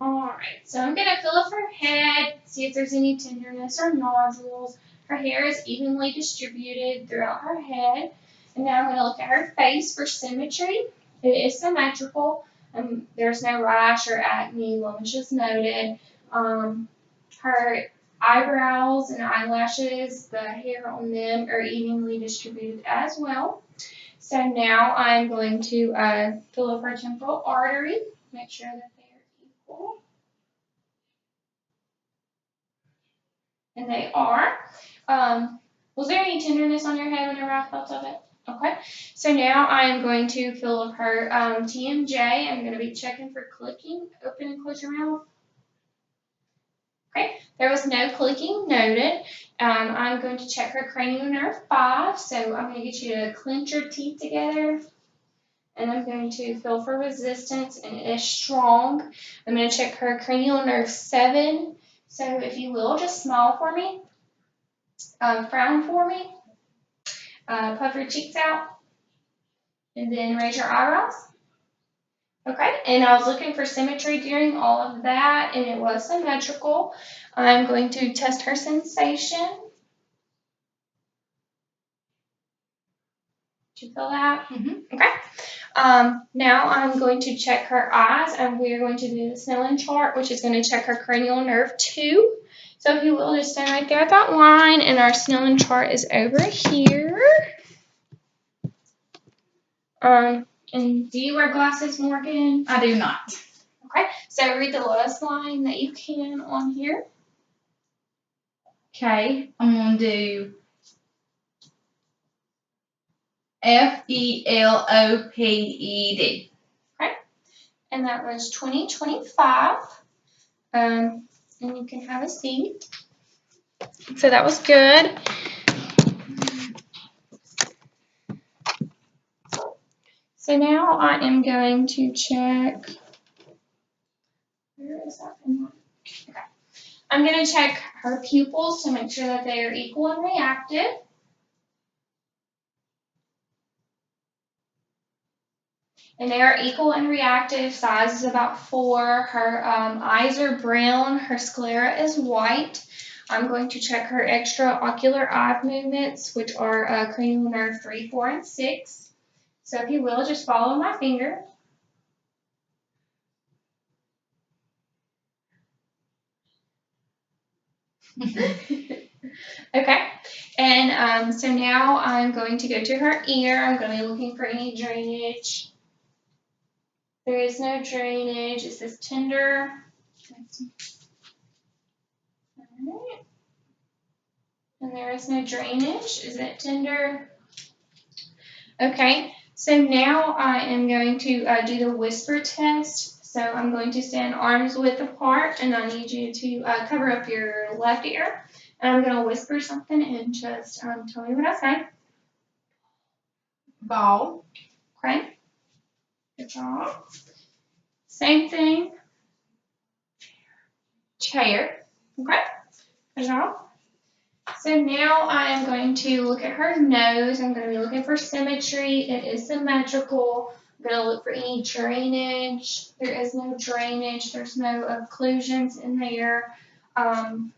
Alright, so I'm going to fill up her head, see if there's any tenderness or nodules. Her hair is evenly distributed throughout her head. And now I'm going to look at her face for symmetry. It is symmetrical. There's no rash or acne, blemishes noted. Her eyebrows and eyelashes, the hair on them are evenly distributed as well. So now I'm going to fill up her temporal artery, make sure that they are equal. And they are. Was there any tenderness on your head whenever I felt of it? Okay. So now I'm going to fill up her TMJ. I'm going to be checking for clicking. Open and close your mouth. Okay. There was no clicking noted. I'm going to check her cranial nerve 5. So I'm going to get you to clench your teeth together. And I'm going to feel for resistance, and it is strong. I'm going to check her cranial nerve 7. So if you will, just smile for me. Frown for me. Puff your cheeks out. And then raise your eyebrows. Okay, and I was looking for symmetry during all of that, and it was symmetrical. I'm going to test her sensation. Did you feel that? Mm-hmm. Okay. Now I'm going to check her eyes, and we're going to do the Snellen chart, which is going to check her cranial nerve 2. So if you will, just stand right there at that line, and our Snellen chart is over here. And do you wear glasses, Morgan? I do not. Okay, so read the lowest line that you can on here. Okay, I'm going to do FELOPED. Okay, and that was 2025. And you can have a seat. So that was good. So now I am going to check. Where is that? Okay. I'm going to check her pupils to make sure that they are equal and reactive. And they are equal and reactive. Size is about 4. Her eyes are brown. Her sclera is white. I'm going to check her extraocular eye movements, which are cranial nerve 3, 4, and 6. So if you will, just follow my finger. Okay, and so now I'm going to go to her ear. I'm going to be looking for any drainage. There is no drainage. It says tender. All right. And there is no drainage. Is it tender? Okay, so now I am going to do the whisper test. So I'm going to stand arms width apart, and I need you to cover up your left ear. And I'm going to whisper something and just tell me what I say. Ball. Okay. Good job. Same thing. Chair. Okay. Good job. So now I am going to look at her nose. I'm going to be looking for symmetry. It is symmetrical. I'm going to look for any drainage. There is no drainage. There's no occlusions in there. I'm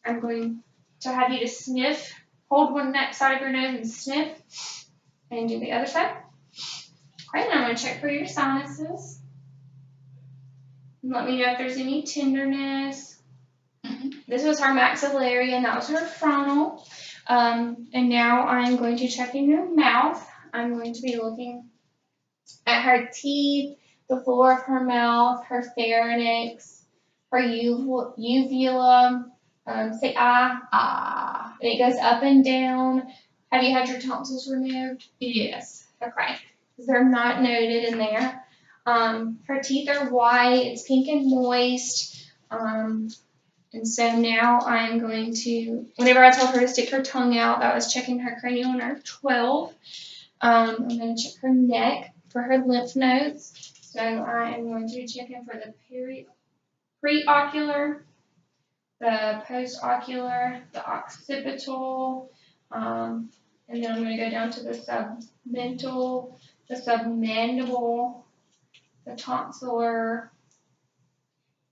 going to have you to sniff. Hold one side of your nose and sniff. And do the other side. Okay, now I'm going to check for your sinuses. And let me know if there's any tenderness. This was her maxillary, and that was her frontal. And now I'm going to check in your mouth. I'm going to be looking at her teeth, the floor of her mouth, her pharynx, her uvula. Say ah. Ah. And it goes up and down. Have you had your tonsils removed? Yes. Okay. They're not noted in there. Her teeth are white. It's pink and moist. And so now I'm going to, whenever I told her to stick her tongue out, that was checking her cranial nerve 12. I'm going to check her neck for her lymph nodes. So I am going to be checking for the preocular, the postocular, the occipital, and then I'm going to go down to the submental, the submandible, the tonsillar,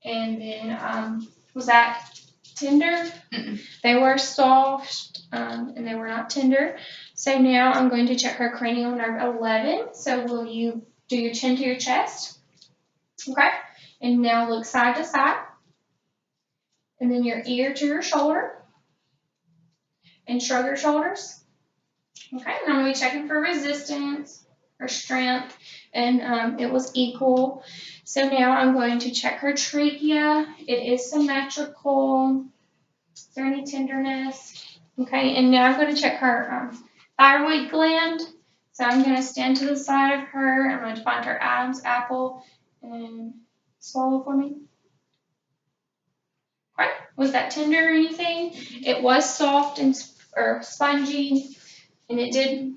And then, was that tender? Mm-mm. They were soft, and they were not tender. So now I'm going to check her cranial nerve 11. So will you do your chin to your chest? Okay. And now look side to side. And then your ear to your shoulder. And shrug your shoulders. Okay. And I'm going to be checking for resistance or strength. And it was equal. So now I'm going to check her trachea. It is symmetrical. Is there any tenderness? Okay, and now I'm going to check her thyroid gland. So I'm going to stand to the side of her. I'm going to find her Adam's apple and swallow for me. Okay, was that tender or anything? It was soft and or spongy, and it did.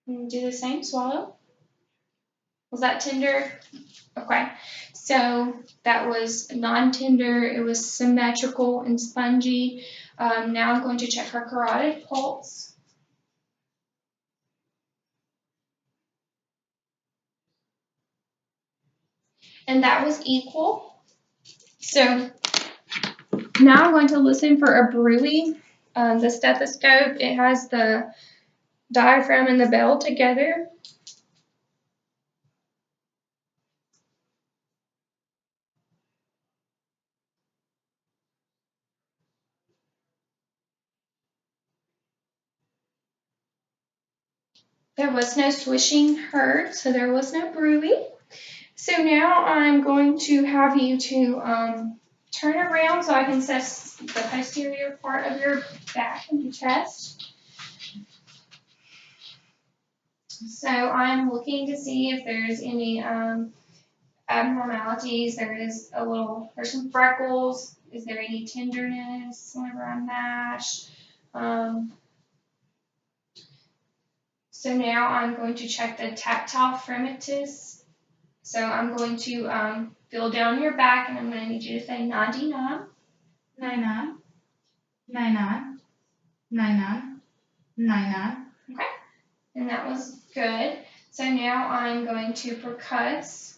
Do the same, swallow. Was that tender? Okay, so that was non-tender. It was symmetrical and spongy. Now I'm going to check her carotid pulse. And that was equal. So now I'm going to listen for a bruit. The stethoscope, it has the diaphragm and the bell together. There was no swishing heard, so there was no bruit. So now I'm going to have you to turn around so I can assess the posterior part of your back and your chest. So I'm looking to see if there's any abnormalities. There's some freckles. Is there any tenderness whenever I mash? So now I'm going to check the tactile fremitus. So I'm going to feel down your back, and I'm going to need you to say 99. 99, 99, 99, 99. Okay, and that was good. So now I'm going to percuss.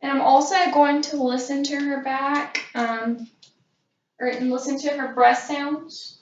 And I'm also going to listen to her back, or listen to her breath sounds.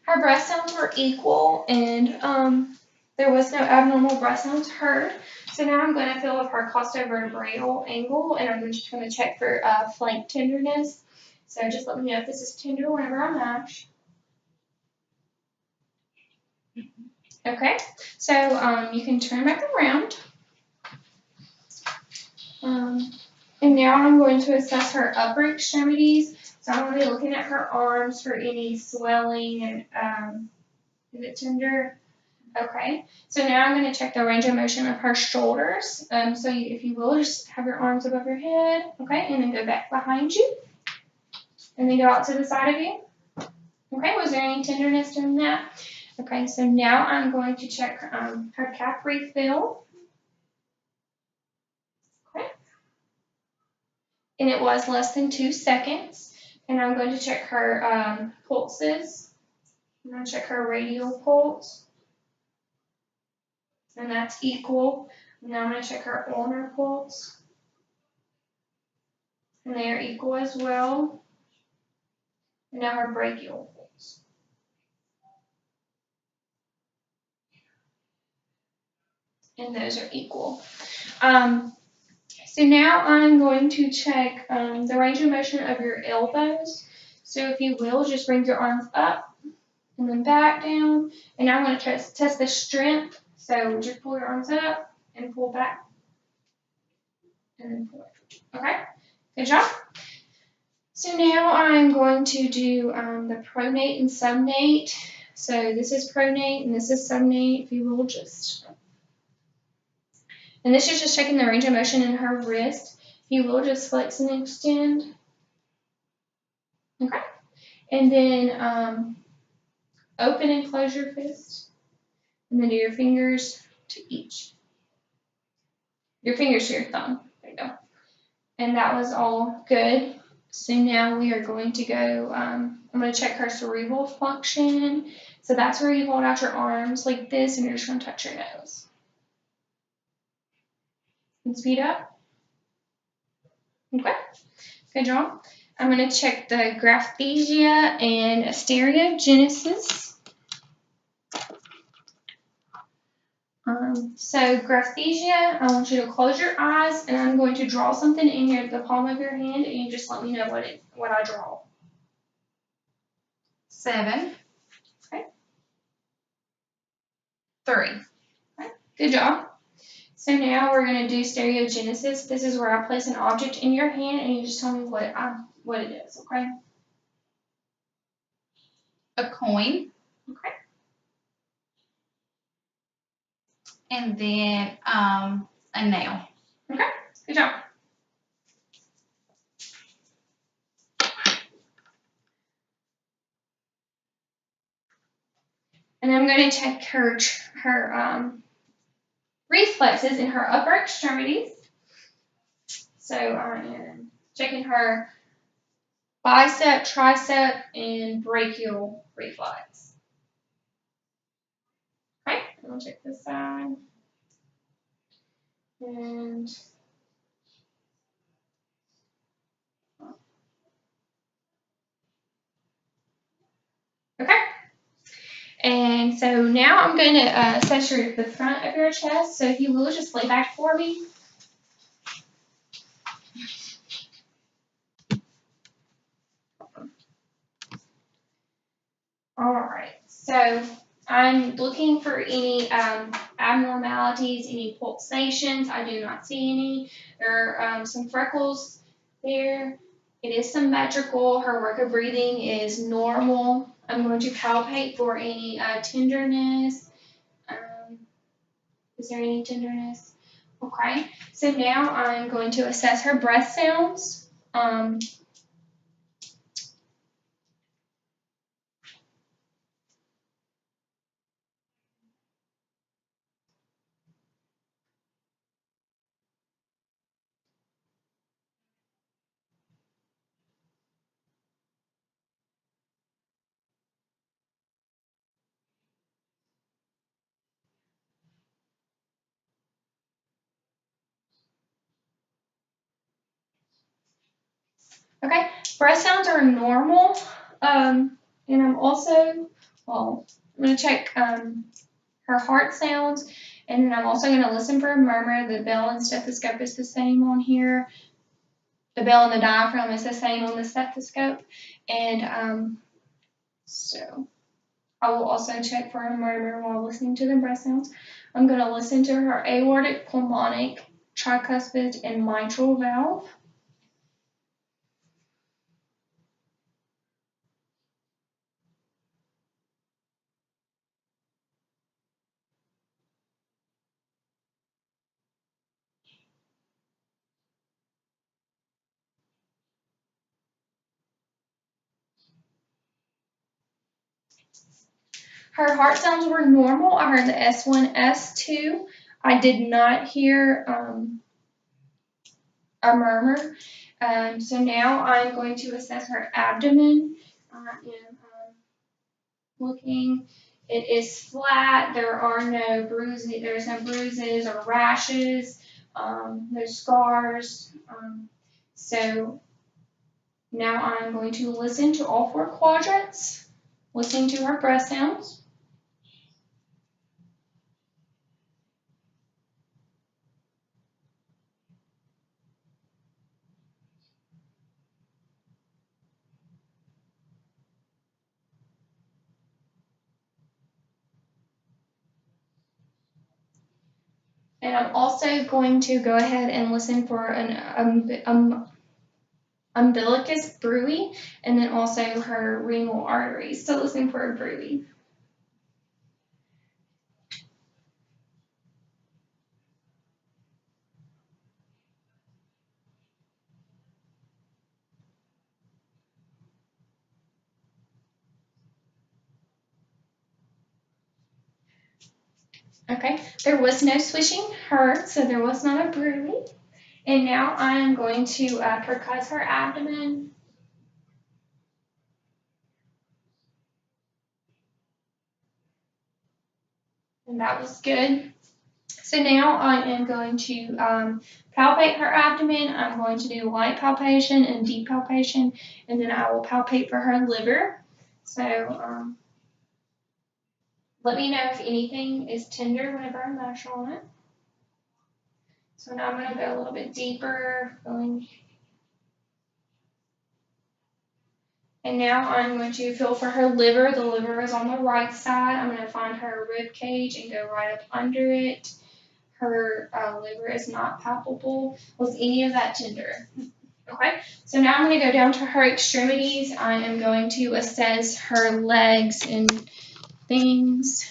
Her breath sounds were equal, and there was no abnormal breath sounds heard. So now I'm going to feel of her costovertebral angle, and I'm just going to check for flank tenderness. So just let me know if this is tender whenever I mash. Okay, so you can turn back around. And now I'm going to assess her upper extremities. So I'm going to be looking at her arms for any swelling and is it tender? Okay. So now I'm going to check the range of motion of her shoulders. If you will, just have your arms above your head. Okay. And then go back behind you. And then go out to the side of you. Okay. Was there any tenderness during that? Okay. So now I'm going to check her calf refill. Okay. And it was less than 2 seconds. And I'm going to check her pulses. I'm going to check her radial pulse. And that's equal. Now I'm going to check her ulnar pulse. And they are equal as well. And now her brachial pulse. And those are equal. So now I'm going to check the range of motion of your elbows. So if you will, just bring your arms up and then back down. And now I'm going to test the strength. So just pull your arms up and pull back. and then pull it. Okay, good job. So now I'm going to do the pronate and subnate. So this is pronate and this is subnate. If you will just, and this is just checking the range of motion in her wrist. If you will just flex and extend. Okay, and then open and close your fist, and then do your fingers to each. Your fingers to your thumb. There you go. And that was all good. So now we are going to go, I'm going to check her cerebral function. So that's where you hold out your arms like this and you're just going to touch your nose. And speed up. Okay, good job. I'm going to check the graphthesia and stereogenesis. So graphthesia, I want you to close your eyes and I'm going to draw something in the palm of your hand and you just let me know what I draw. 7. Okay. 3. Okay. Good job. So now we're going to do stereogenesis. This is where I place an object in your hand and you just tell me what it is, okay? A coin. Okay. And then a nail. Okay, good job. And I'm going to check her reflexes in her upper extremities. So I am checking her bicep, tricep, and brachial reflex. Okay, and I'll check this side. And okay. And so now I'm going to assess the front of your chest. So if you will, just lay back for me. All right. So I'm looking for any abnormalities, any pulsations. I do not see any. There are some freckles there. It is symmetrical. Her work of breathing is normal. I'm going to palpate for any tenderness. Is there any tenderness? Okay. So now I'm going to assess her breath sounds. Okay, breath sounds are normal. And I'm also, I'm going to check her heart sounds. And then I'm also going to listen for a murmur. The bell and stethoscope is the same on here. The bell and the diaphragm is the same on the stethoscope. And so I will also check for a murmur while listening to the breath sounds. I'm going to listen to her aortic, pulmonic, tricuspid, and mitral valve. Her heart sounds were normal. I heard the S1, S2. I did not hear a murmur. So now I'm going to assess her abdomen. I am looking. It is flat. There are no bruises. There's no bruises or rashes. No scars. So now I'm going to listen to all 4 quadrants. Listening to her breath sounds. And I'm also going to go ahead and listen for an umbilicus bruii, and then also her renal arteries. So listen for a bruii. Okay, there was no swishing her, so there was not a bruii. And now I'm going to percuss her abdomen. And that was good. So now I am going to palpate her abdomen. I'm going to do light palpation and deep palpation, and then I will palpate for her liver. So let me know if anything is tender whenever I measure on it. So now I'm going to go a little bit deeper, feeling. And now I'm going to feel for her liver. The liver is on the right side. I'm going to find her rib cage and go right up under it. Her liver is not palpable. Was any of that tender? Okay, so now I'm going to go down to her extremities. I am going to assess her legs and things.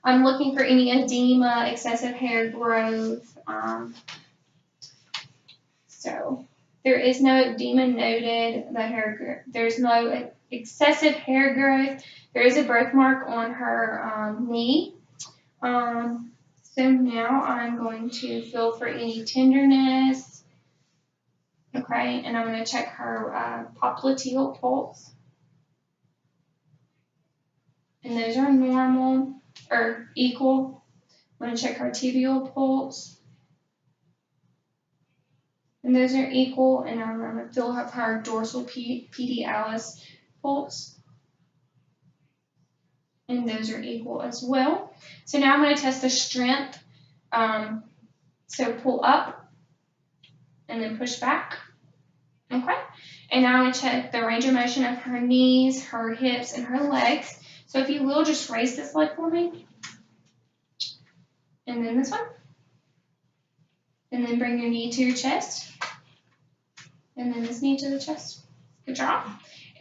I'm looking for any edema, excessive hair growth. So there is no edema noted. There's no excessive hair growth. There is a birthmark on her knee. So now I'm going to feel for any tenderness. Okay, and I'm going to check her popliteal pulse. And those are normal or equal. I'm going to check her tibial pulse. And those are equal. And I'm going to feel up her dorsal pedialis pulse. And those are equal as well. So now I'm going to test the strength. So pull up and then push back. Okay. And now I'm going to check the range of motion of her knees, her hips, and her legs. So if you will, just raise this leg for me. And then this one. And then bring your knee to your chest. And then this knee to the chest. Good job.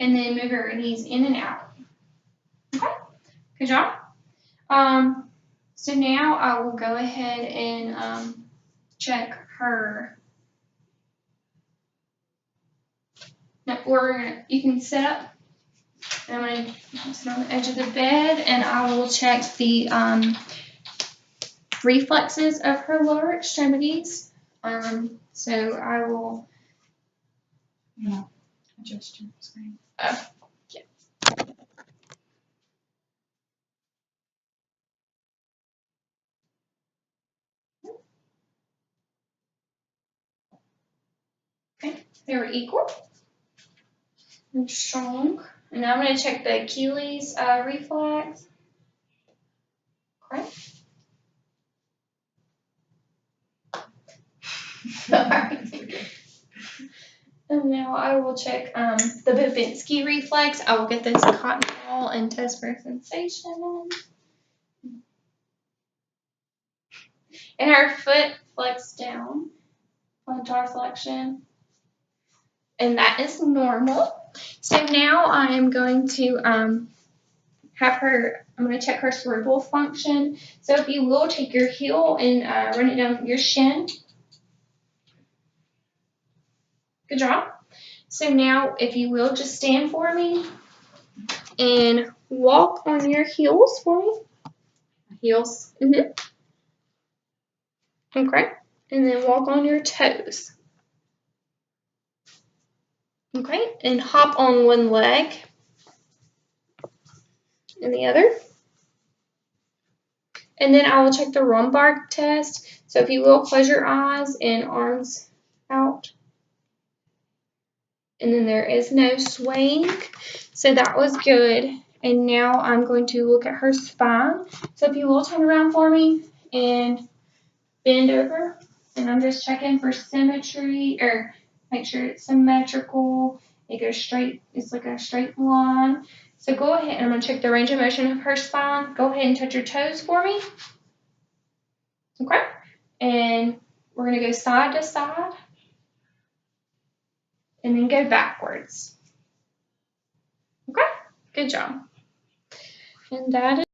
And then move your knees in and out. Okay. Good job. So now I will go ahead and check her. Now you can sit up. And I'm going to sit on the edge of the bed, and I will check the reflexes of her lower extremities. So I will. No, adjust your screen. Oh, yeah. Okay, they were equal and strong. And now I'm going to check the Achilles reflex. Okay. And now I will check the Babinski reflex. I will get this cotton ball and test for sensation. And her foot flexed down, plantar flexion. And that is normal. So now I am going to have her, I'm going to check her cerebral function. So if you will, take your heel and run it down your shin. Good job. So now, if you will, just stand for me and walk on your heels for me. Heels. Mm-hmm. Okay. And then walk on your toes. Okay. And hop on one leg and the other. And then I will check the lumbar test. So if you will, close your eyes and arms out. And then there is no swaying. So that was good. And now I'm going to look at her spine. So if you will, turn around for me and bend over. And I'm just checking for symmetry, or make sure it's symmetrical. It goes straight. It's like a straight line. So go ahead, and I'm going to check the range of motion of her spine. Go ahead and touch your toes for me. Okay? And we're going to go side to side and then go backwards. Okay? Good job. And that is